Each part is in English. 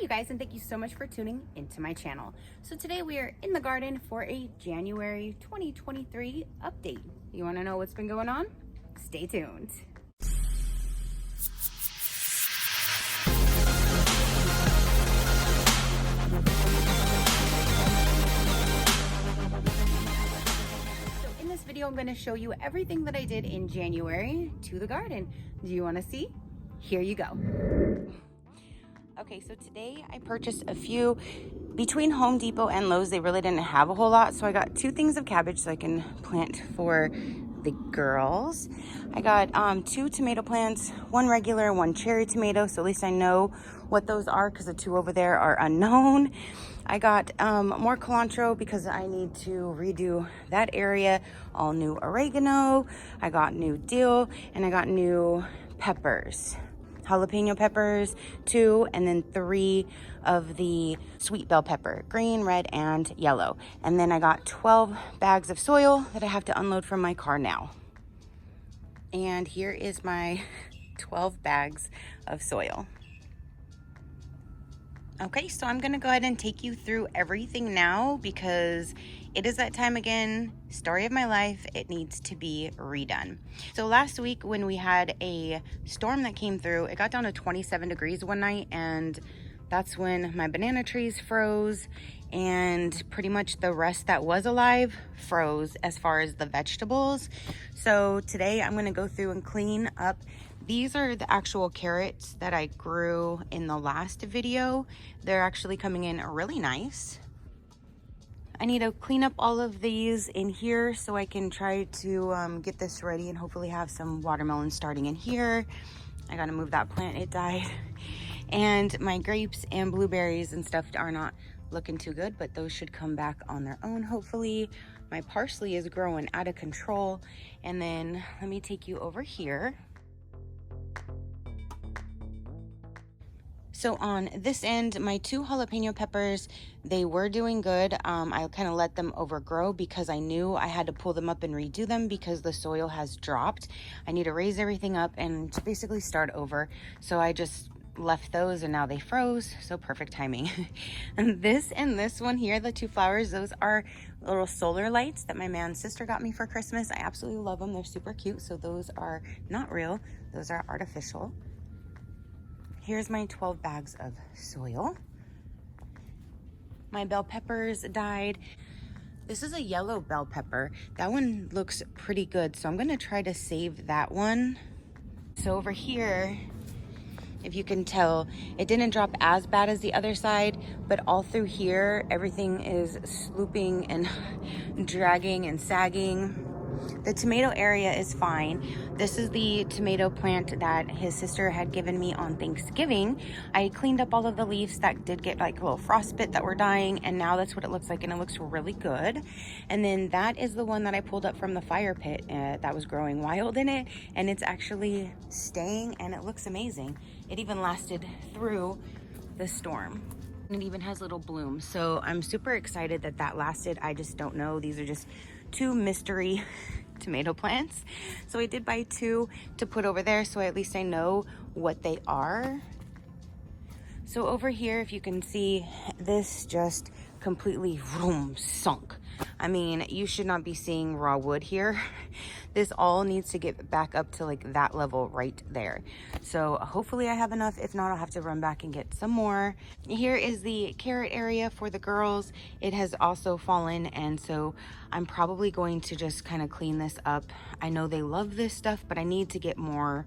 you guys, and thank you so much for tuning into my channel. So today we are in the garden for a January 2023 update. You want to know what's been going on? Stay tuned. So in this video, I'm going to show you everything that I did in January to the garden. Do you want to see? Here you go. Okay, so today I purchased a few between Home Depot and Lowe's. They really didn't have a whole lot, so I got 2 things of cabbage so I can plant for the girls. I got 2 tomato plants, 1 regular, 1 cherry tomato, so at least I know what those are because the 2 over there are unknown. I got more cilantro because I need to redo that area, all new oregano. I got new dill, and I got new peppers. Jalapeno peppers, 2, and then 3 of the sweet bell pepper, green, red, and yellow. And then I got 12 bags of soil that I have to unload from my car now. And here is my 12 bags of soil. Okay, so I'm gonna go ahead and take you through everything now because it is that time again, story of my life, it needs to be redone. So last week when we had a storm that came through, it got down to 27 degrees one night, and that's when my banana trees froze, and pretty much the rest that was alive froze as far as the vegetables. So today I'm gonna go through and clean up. These are the actual carrots that I grew in the last video. They're actually coming in really nice. I need to clean up all of these in here so I can try to get this ready and hopefully have some watermelon starting in here. I gotta move that plant, it died. And my grapes and blueberries and stuff are not looking too good, but those should come back on their own hopefully. My parsley is growing out of control. And then let me take you over here. So on this end, my 2 jalapeno peppers, they were doing good. I kind of let them overgrow because I knew I had to pull them up and redo them because the soil has dropped. I need to raise everything up and basically start over. So I just left those and now they froze, so perfect timing. And this one here, the 2 flowers, those are little solar lights that my man's sister got me for Christmas. I absolutely love them. They're super cute. So those are not real, those are artificial. Here's my 12 bags of soil. My bell peppers died. This is a yellow bell pepper. That one looks pretty good, so I'm gonna try to save that one. So over here, if you can tell, it didn't drop as bad as the other side, but all through here, everything is slooping and dragging and sagging. The tomato area is fine. This is the tomato plant that his sister had given me on Thanksgiving. I cleaned up all of the leaves that did get like a little frostbite that were dying, and now that's what it looks like, and it looks really good. And then that is the one that I pulled up from the fire pit that was growing wild in it, and it's actually staying, and it looks amazing. It even lasted through the storm. It even has little blooms, so I'm super excited that that lasted. I just don't know. These are just 2 mystery tomato plants. So I did buy 2 to put over there so at least I know what they are. So over here, if you can see, this just completely sunk. I mean, you should not be seeing raw wood here. This all needs to get back up to like that level right there. So hopefully I have enough. If not, I'll have to run back and get some more. Here is the carrot area for the girls. It has also fallen, and so I'm probably going to just kind of clean this up. I know they love this stuff, but I need to get more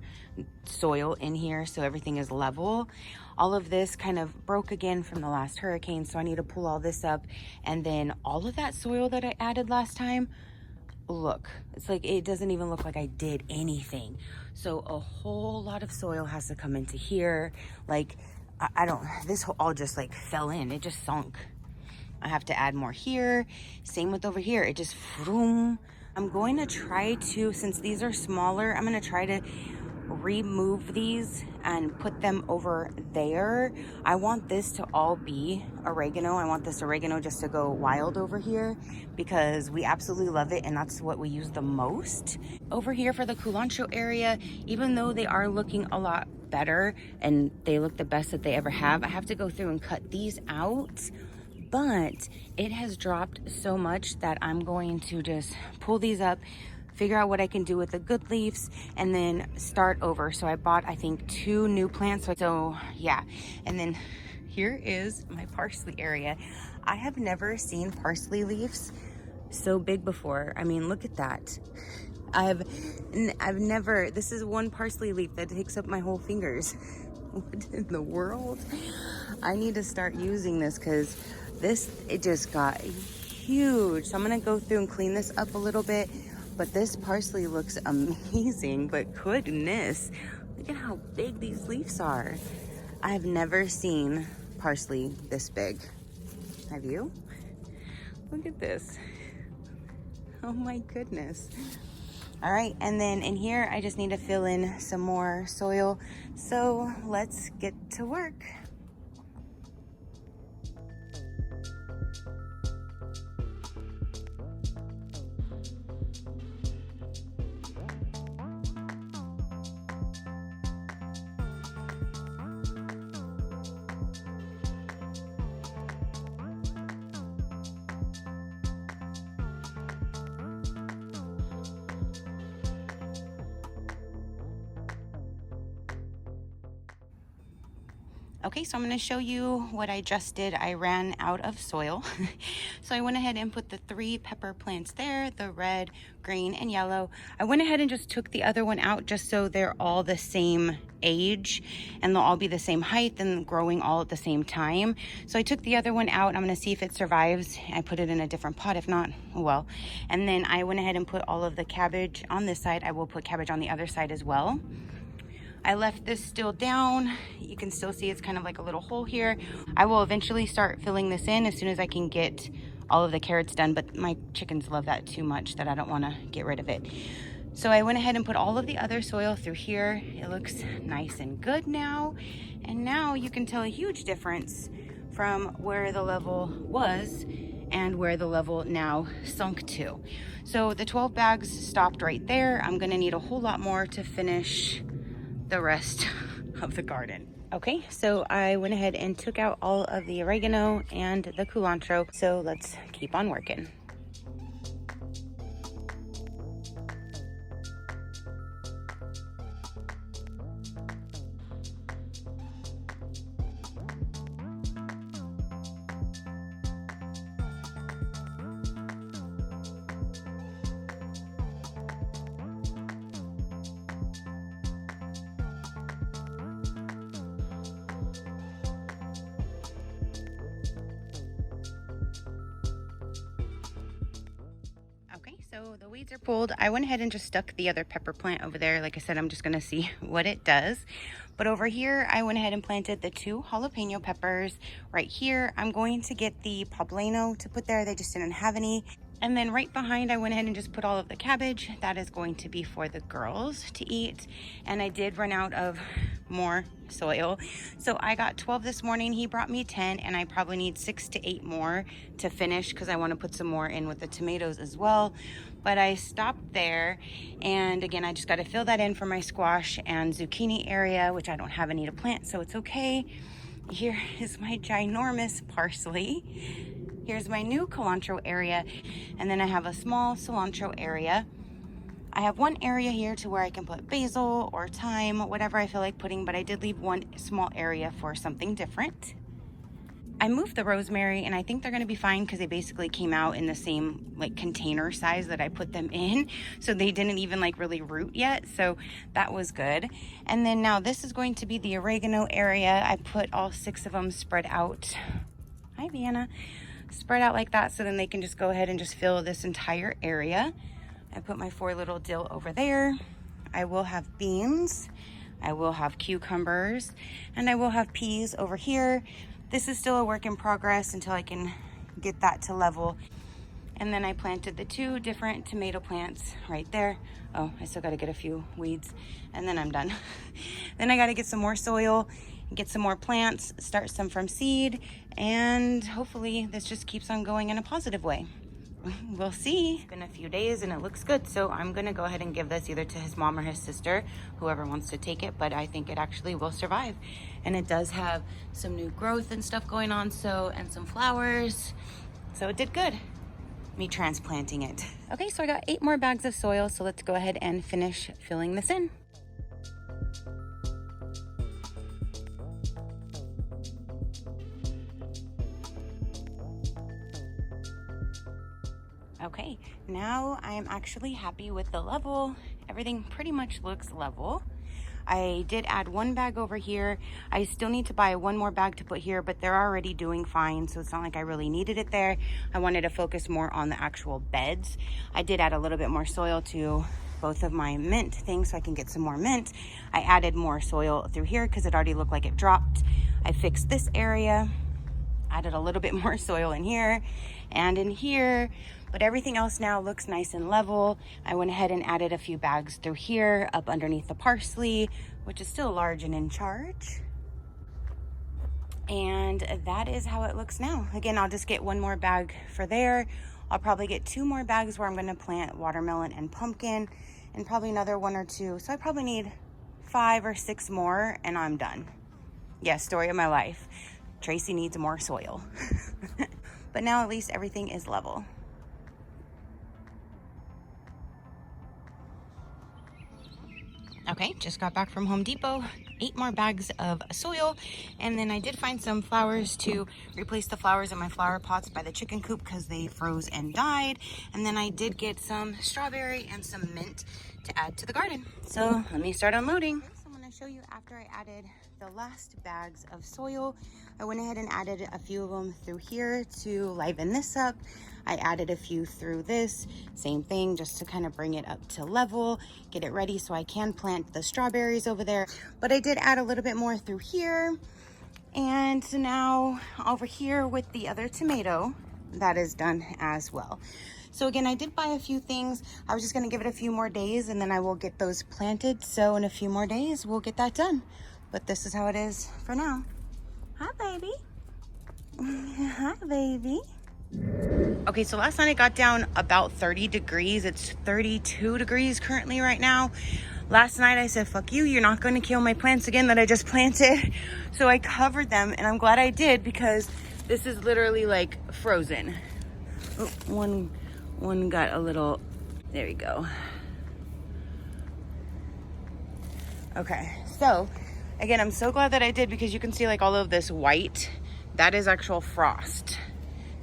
soil in here so everything is level. All of this kind of broke again from the last hurricane, so I need to pull all this up. And then all of that soil that I added last time, look, it's like it doesn't even look like I did anything. So a whole lot of soil has to come into here. Like I don't, this all just like fell in, it just sunk. I have to add more here. Same with over here, it just vroom. I'm going to try to, since these are smaller, I'm going to try to remove these and put them over there. I want this to all be oregano. I want this oregano just to go wild over here because we absolutely love it and that's what we use the most. Over here for the culantro area, even though they are looking a lot better and they look the best that they ever have, I have to go through and cut these out. But it has dropped so much that I'm going to just pull these up, figure out what I can do with the good leaves, and then start over. So I bought, I think, 2 new plants. So yeah, and then here is my parsley area. I have never seen parsley leaves so big before. I mean, look at that. I've never, this is one parsley leaf that takes up my whole fingers. What in the world? I need to start using this because it just got huge. So I'm gonna go through and clean this up a little bit, but this parsley looks amazing. But goodness, look at how big these leaves are. I've never seen parsley this big. Have you? Look at this. Oh my goodness. All right, and then in here, I just need to fill in some more soil. So let's get to work. Okay, so I'm going to show you what I just did. I ran out of soil. So I went ahead and put the 3 pepper plants there, the red, green, and yellow. I went ahead and just took the other one out just so they're all the same age and they'll all be the same height and growing all at the same time. So I took the other one out. I'm going to see if it survives. I put it in a different pot. If not, well. And then I went ahead and put all of the cabbage on this side. I will put cabbage on the other side as well. I left this still down. You can still see it's kind of like a little hole here. I will eventually start filling this in as soon as I can get all of the carrots done, but my chickens love that too much that I don't want to get rid of it. So I went ahead and put all of the other soil through here. It looks nice and good now. And now you can tell a huge difference from where the level was and where the level now sunk to. So the 12 bags stopped right there. I'm gonna need a whole lot more to finish the rest of the garden. Okay, so I went ahead and took out all of the oregano and the culantro. So let's keep on working. So the weeds are pulled. I went ahead and just stuck the other pepper plant over there. Like I said, I'm just gonna see what it does. But over here, I went ahead and planted the 2 jalapeno peppers. Right here, I'm going to get the poblano to put there. They just didn't have any. And then right behind, I went ahead and just put all of the cabbage. That is going to be for the girls to eat. And I did run out of more soil. So I got 12 this morning. He brought me 10, and I probably need 6 to 8 more to finish because I want to put some more in with the tomatoes as well. But I stopped there. And again, I just got to fill that in for my squash and zucchini area, which I don't have any to plant, so it's okay. Here is my ginormous parsley. Here's my new cilantro area, and then I have a small cilantro area. I have one area here to where I can put basil or thyme, whatever I feel like putting, but I did leave one small area for something different. I moved the rosemary, and I think they're gonna be fine because they basically came out in the same like container size that I put them in. So they didn't even like really root yet. So that was good. And then now this is going to be the oregano area. I put all 6 of them spread out. Hi, Vienna. Spread out like that so then they can just go ahead and just fill this entire area. I put my 4 little dill over there. I will have beans. I will have cucumbers, and I will have peas over here. This is still a work in progress until I can get that to level. And then I planted the 2 different tomato plants right there. Oh, I still got to get a few weeds and then I'm done. Then I got to get some more soil, get some more plants, start some from seed, and hopefully this just keeps on going in a positive way. We'll see. It's been a few days and it looks good, so I'm gonna go ahead and give this either to his mom or his sister, whoever wants to take it, but I think it actually will survive. And it does have some new growth and stuff going on, so, and some flowers, so it did good, me transplanting it. Okay, so I got 8 more bags of soil, so let's go ahead and finish filling this in. Okay, now I am actually happy with the level. Everything pretty much looks level. I did add 1 bag over here. I still need to buy 1 more bag to put here, but they're already doing fine, so it's not like I really needed it there. I wanted to focus more on the actual beds. I did add a little bit more soil to both of my mint things so I can get some more mint. I added more soil through here because it already looked like it dropped. I fixed this area, added a little bit more soil in here and in here, but everything else now looks nice and level. I went ahead and added a few bags through here up underneath the parsley, which is still large and in charge. And that is how it looks now. Again, I'll just get 1 more bag for there. I'll probably get 2 more bags where I'm gonna plant watermelon and pumpkin, and probably another 1 or 2. So I probably need 5 or 6 more and I'm done. Yeah, story of my life. Tracy needs more soil. But now at least everything is level. Okay, just got back from Home Depot, 8 more bags of soil, and then I did find some flowers to replace the flowers in my flower pots by the chicken coop because they froze and died. And then I did get some strawberry and some mint to add to the garden. So let me start unloading. So I'm gonna show you after I added the last bags of soil. I went ahead and added a few of them through here to liven this up. I added a few through this, same thing, just to kind of bring it up to level, get it ready so I can plant the strawberries over there. But I did add a little bit more through here. And so now over here with the other tomato, that is done as well. So again, I did buy a few things. I was just gonna give it a few more days and then I will get those planted. So in a few more days, we'll get that done. But this is how it is for now. Hi, baby. Hi, baby. Okay, so last night it got down about 30 degrees. It's 32 degrees currently right now. Last night I said, fuck you, you're not going to kill my plants again that I just planted. So I covered them and I'm glad I did because this is literally like frozen. Oh, one got a little, there we go. Okay, so again, I'm so glad that I did because you can see like all of this white, that is actual frost,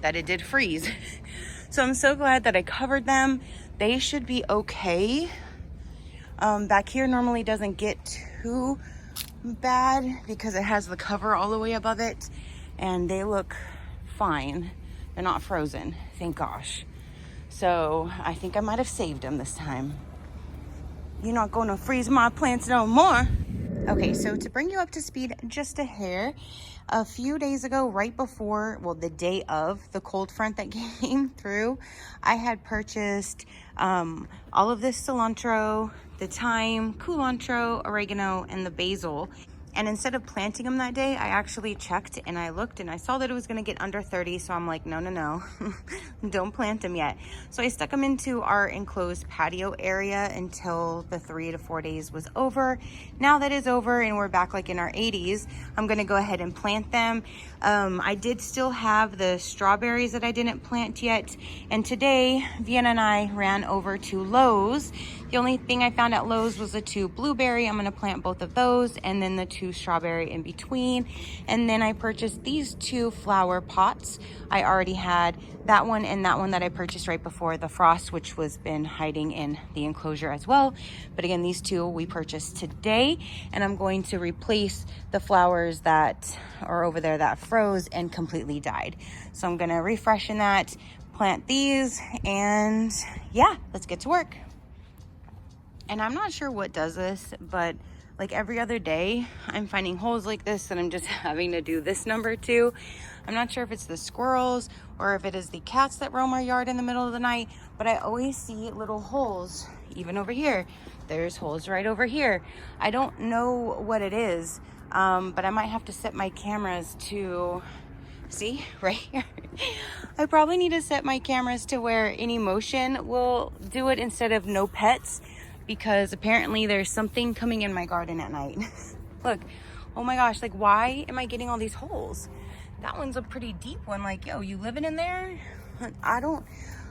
that it did freeze. So I'm so glad that I covered them. They should be okay. Back here normally doesn't get too bad because it has the cover all the way above it and they look fine. They're not frozen, thank gosh. So I think I might have saved them this time. You're not gonna freeze my plants no more. Okay, so to bring you up to speed just a hair, a few days ago, right before, well, the day of the cold front that came through, I had purchased all of this cilantro, the thyme, culantro, oregano, and the basil. And instead of planting them that day, I actually checked and I looked and I saw that it was gonna get under 30. So I'm like, no, don't plant them yet. So I stuck them into our enclosed patio area until the 3 to 4 days was over. Now that is over and we're back like in our 80s, I'm gonna go ahead and plant them. I did still have the strawberries that I didn't plant yet. And today, Vienna and I ran over to Lowe's. The only thing I found at Lowe's was the 2 blueberry. I'm gonna plant both of those and then the 2 strawberry in between. And then I purchased these 2 flower pots. I already had that one and that one that I purchased right before the frost, which was been hiding in the enclosure as well. But again, these 2 we purchased today and I'm going to replace the flowers that are over there that froze and completely died. So I'm gonna refreshen that, plant these, and yeah, let's get to work. And I'm not sure what does this, but Like every other day, I'm finding holes like this and I'm just having to do this number too. I'm not sure if it's the squirrels or if it is the cats that roam our yard in the middle of the night, but I always see little holes, even over here. There's holes right over here. I don't know what it is, but I might have to set my cameras to, see, right here. I probably need to set my cameras to where any motion will do it instead of no pets, because apparently there's something coming in my garden at night. Look, oh my gosh, like why am I getting all these holes? That one's a pretty deep one. Like, yo, you living in there? I don't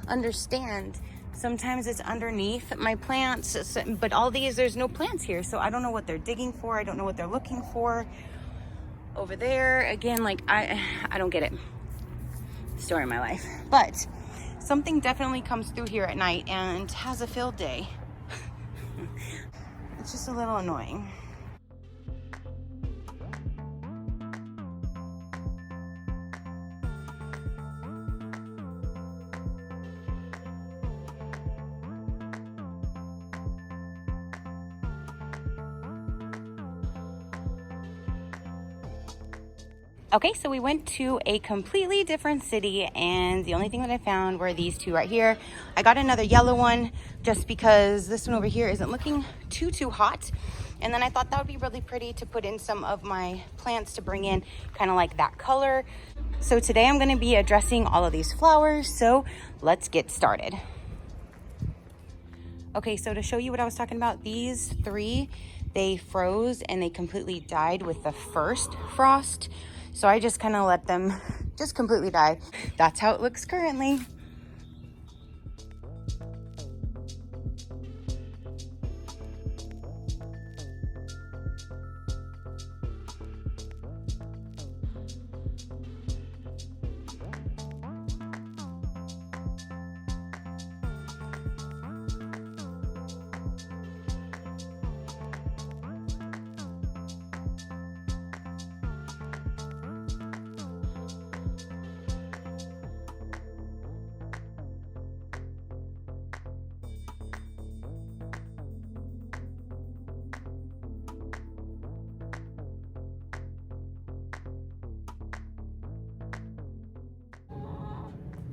understand. Sometimes it's underneath my plants, but all these, there's no plants here. So I don't know what they're digging for. I don't know what they're looking for. Over there, again, like I don't get it. Story of my life. But something definitely comes through here at night and has a field day. It's just a little annoying. Okay, so we went to a completely different city and the only thing that I found were these two right here. I got another yellow one just because this one over here isn't looking too hot. And then I thought that would be really pretty to put in some of my plants to bring in kind of like that color. So today I'm going to be addressing all of these flowers. So let's get started. Okay, so to show you what I was talking about, these three, they froze and they completely died with the first frost. So I just kind of let them just completely die. That's how it looks currently.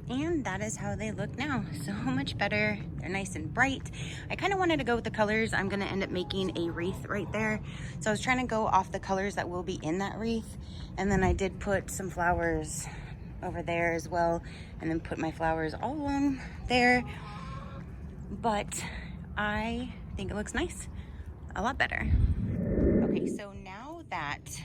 And that is how they look now. So much better. They're nice and bright. I kind of wanted to go with the colors. I'm going to end up making a wreath right there. So I was trying to go off the colors that will be in that wreath. And then I did put some flowers over there as well. And then put my flowers all along there. But I think it looks nice. A lot better. Okay, so now that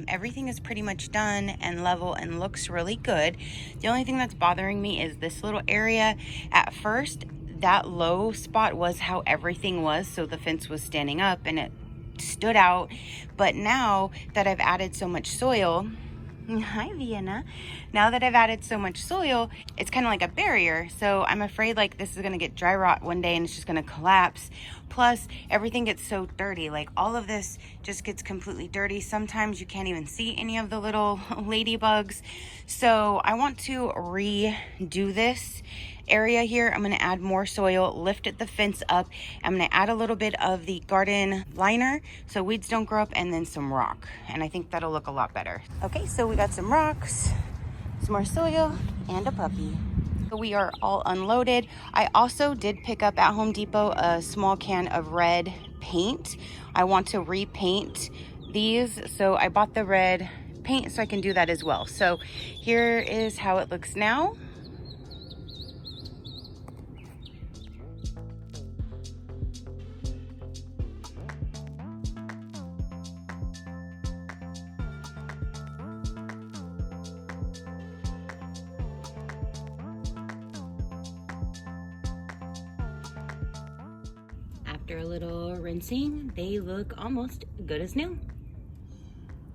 everything is pretty much done and level and looks really good. The only thing that's bothering me is this little area. At first, that low spot was how everything was, so the fence was standing up and it stood out. But now that I've added so much soil, hi Vienna, now that I've added so much soil, it's kind of like a barrier. So I'm afraid like this is going to get dry rot one day and it's just going to collapse. Plus everything gets so dirty, like all of this just gets completely dirty. Sometimes you can't even see any of the little ladybugs. So I want to redo this area here. I'm going to add more soil, lift the fence up. I'm going to add a little bit of the garden liner so weeds don't grow up, and then some rock, and I think that'll look a lot better. Okay, so we got some rocks, some more soil, and a puppy. So we are all unloaded. I also did pick up at Home Depot a small can of red paint. I want to repaint these, so I bought the red paint so I can do that as well. So here is how it looks now. After a little rinsing, they look almost good as new.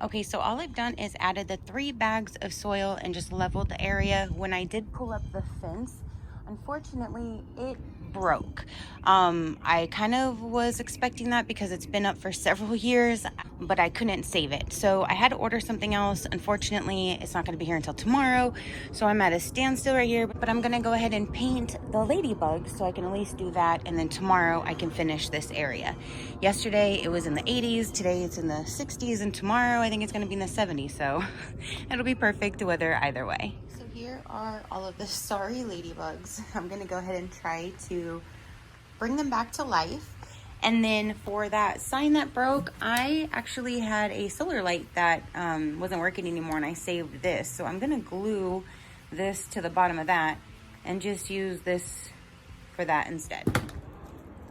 Okay, so all I've done is added the 3 bags of soil and just leveled the area. When I did pull up the fence, Unfortunately, it broke. I kind of was expecting that because it's been up for several years, but I couldn't save it. So I had to order something else. Unfortunately, it's not going to be here until tomorrow. So I'm at a standstill right here, but I'm going to go ahead and paint the ladybugs so I can at least do that. And then tomorrow I can finish this area. Yesterday it was in the 80s. Today it's in the 60s. And tomorrow I think it's going to be in the 70s. So it'll be perfect weather either way. Here are all of the sorry ladybugs. I'm gonna go ahead and try to bring them back to life. And then for that sign that broke, I actually had a solar light that wasn't working anymore, and I saved this. So I'm gonna glue this to the bottom of that and just use this for that instead.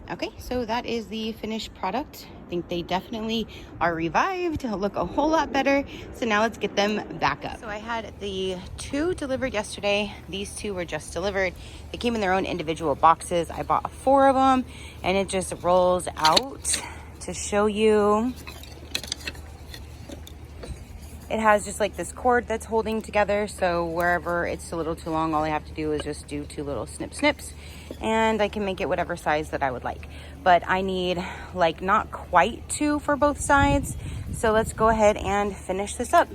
Okay, so that is the finished product. I think they definitely are revived, look a whole lot better. So now let's get them back up. So I had the 2 delivered yesterday. These 2 were just delivered. They came in their own individual boxes. I bought 4 of them, and it just rolls out to show you. It has just like this cord that's holding together, so wherever it's a little too long, all I have to do is just do 2 little snips, and I can make it whatever size that I would like. But I need like not quite 2 for both sides, so let's go ahead and finish this up.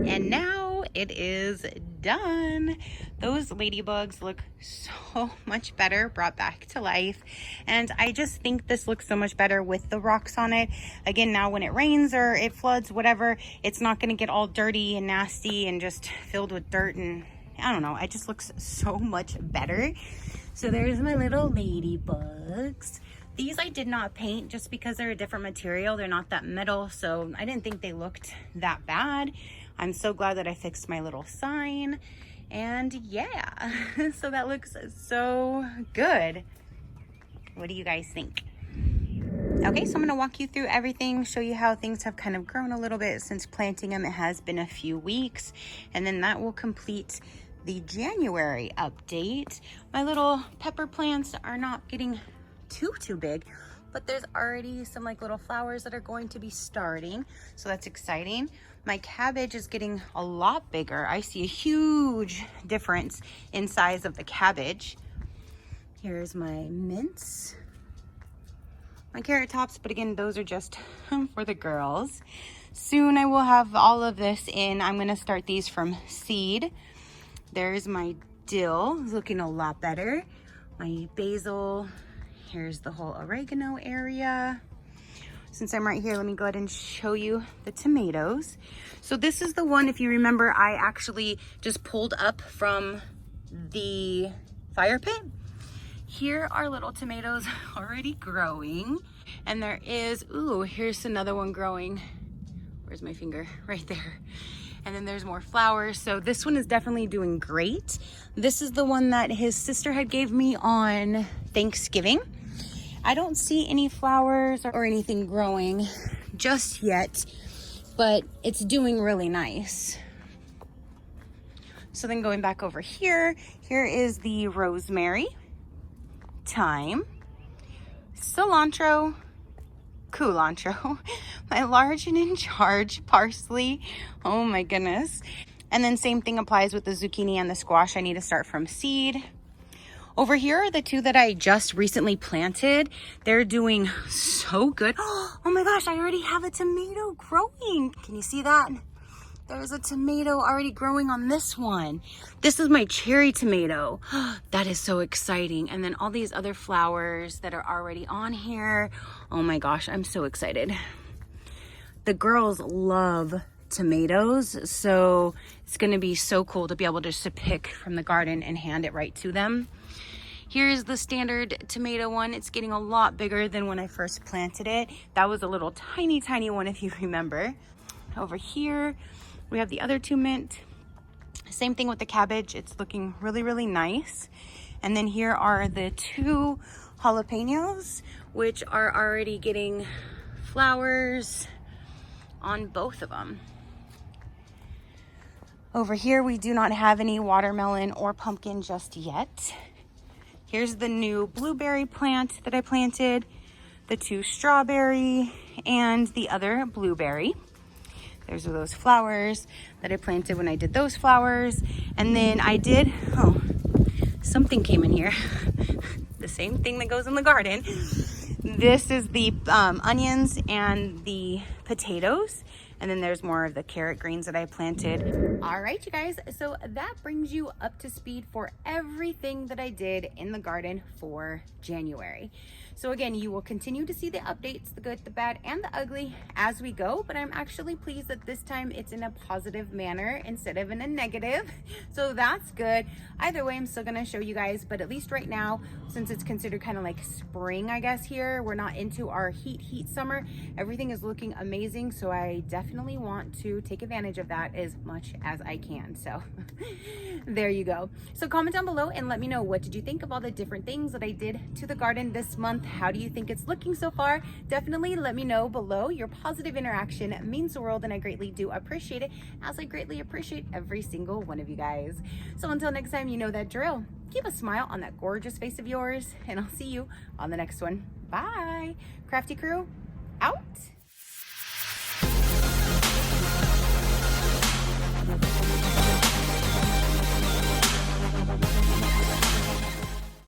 And now it is done. Those ladybugs look so much better, brought back to life. And I just think this looks so much better with the rocks on it. Again, now when it rains or it floods, whatever, it's not going to get all dirty and nasty and just filled with dirt. And I don't know, it just looks so much better. So there's my little ladybugs. These I did not paint just because they're a different material. They're not that metal, so I didn't think they looked that bad. I'm so glad that I fixed my little sign. And yeah, so that looks so good. What do you guys think? Okay, so I'm gonna walk you through everything, show you how things have kind of grown a little bit since planting them. It has been a few weeks, and then that will complete the January update. My little pepper plants are not getting too big, but there's already some like little flowers that are going to be starting, so that's exciting. My cabbage is getting a lot bigger. I see a huge difference in size of the cabbage. Here's my mints, my carrot tops, but again, those are just for the girls. Soon I will have all of this in. I'm gonna start these from seed. There's my dill, looking a lot better. My basil. Here's the whole oregano area. Since I'm right here, let me go ahead and show you the tomatoes. So this is the one, if you remember, I actually just pulled up from the fire pit. Here are little tomatoes already growing. And there is, ooh, here's another one growing. Where's my finger? Right there. And then there's more flowers. So this one is definitely doing great. This is the one that his sister had gave me on Thanksgiving. I don't see any flowers or anything growing just yet, but it's doing really nice. So then going back over here, here is the rosemary, thyme, cilantro, culantro, my large and in charge parsley. Oh my goodness. And then same thing applies with the zucchini and the squash. I need to start from seed. Over here are the 2 that I just recently planted. They're doing so good. Oh my gosh, I already have a tomato growing. Can you see that? There's a tomato already growing on this one. This is my cherry tomato. That is so exciting. And then all these other flowers that are already on here. Oh my gosh, I'm so excited. The girls love tomatoes, so it's gonna be so cool to be able just to pick from the garden and hand it right to them. Here's the standard tomato one. It's getting a lot bigger than when I first planted it. That was a little tiny one, if you remember. Over here, we have the other 2 mint. Same thing with the cabbage. It's looking really nice. And then here are the 2 jalapenos, which are already getting flowers on both of them. Over here, we do not have any watermelon or pumpkin just yet. Here's the new blueberry plant that I planted, the 2 strawberry, and the other blueberry. There's those flowers that I planted when I did those flowers. And then I did, oh, something came in here. The same thing that goes in the garden. This is the onions and the potatoes. And then there's more of the carrot greens that I planted. All right, you guys, so that brings you up to speed for everything that I did in the garden for January. So again, you will continue to see the updates, the good, the bad, and the ugly as we go, but I'm actually pleased that this time it's in a positive manner instead of in a negative. So that's good. Either way, I'm still gonna show you guys, but at least right now, since it's considered kind of like spring, I guess here, we're not into our heat summer, everything is looking amazing. So I definitely want to take advantage of that as much as I can. So there you go. So comment down below and let me know, what did you think of all the different things that I did to the garden this month? How do you think it's looking so far? Definitely let me know below. Your positive interaction means the world, and I greatly do appreciate it, as I greatly appreciate every single one of you guys. So until next time, you know that drill. Keep a smile on that gorgeous face of yours, and I'll see you on the next one. Bye. Crafty crew, out.